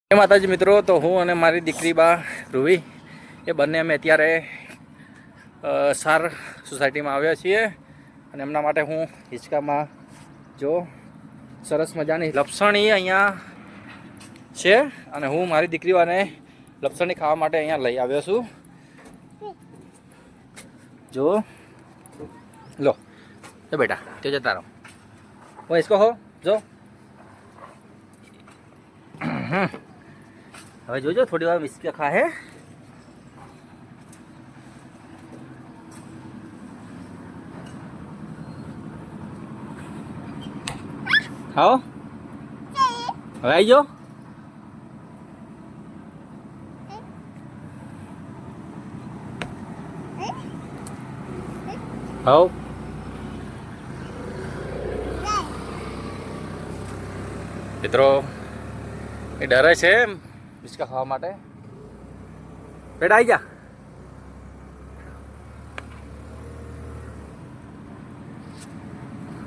જય માતાજી મિત્રો, તો હું અને મારી દીકરી બા રૂવી એ બંને અમે અત્યારે સાર સોસાયટીમાં આવ્યા છીએ અને એમના માટે હું હિંચકામાં જો સરસ મજાની લપસણી અહીંયા છે અને હું મારી દીકરીઓને લપસણી ખાવા માટે અહીંયા લઈ આવ્યો છું. જો લો તો બેટા તે જતા રહો वो इसको हो जो હવે જોજો થોડી વાર વિસ્કી ખા હે ખાઓ હવે આવી જાઓ. ખાઓ મિત્રો એ ડરે છે હિંચકા ખાવા માટે. બેટા આવી જા.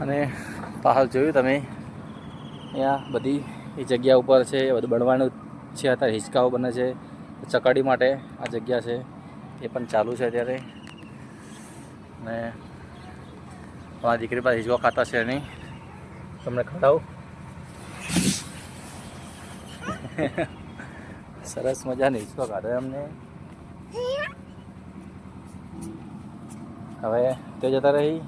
અને પાછળ જોયું તમે અહીંયા બધી એ જગ્યા ઉપર છે એ બધું બનવાનું છે. અત્યારે હિંચકાઓ બને છે ચકાડી માટે આ જગ્યા છે એ પણ ચાલુ છે અત્યારે. અને મારી દીકરી પાસે હિંચકો ખાતા છે નહીં તમને ખવડાવું. સરસ મજાની હિંચકો કાઢે અમને. હવે તે જતા રહી.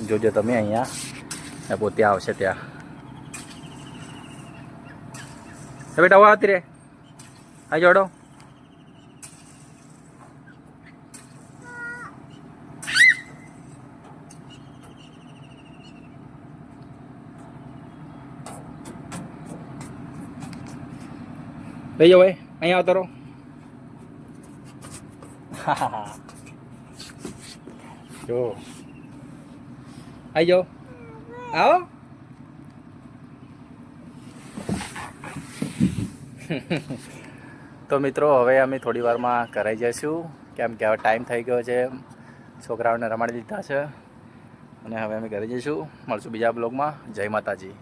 જોજો તમે અહીંયા પોતે આવશે ત્યાં. બેટા આવો આવતી રે આ જોડો. લઈ જાઓ ભાઈ અહીંયા આવતો રહો. જો આવી જાઓ આવો. તો મિત્રો હવે અમે થોડી વારમાં કરાઈ જઈશું કેમ કે હવે ટાઈમ થઈ ગયો છે. છોકરાઓને રમાડી દીધા છે અને હવે અમે ઘરે જઈશું. મળશું બીજા બ્લોગમાં. જય માતાજી.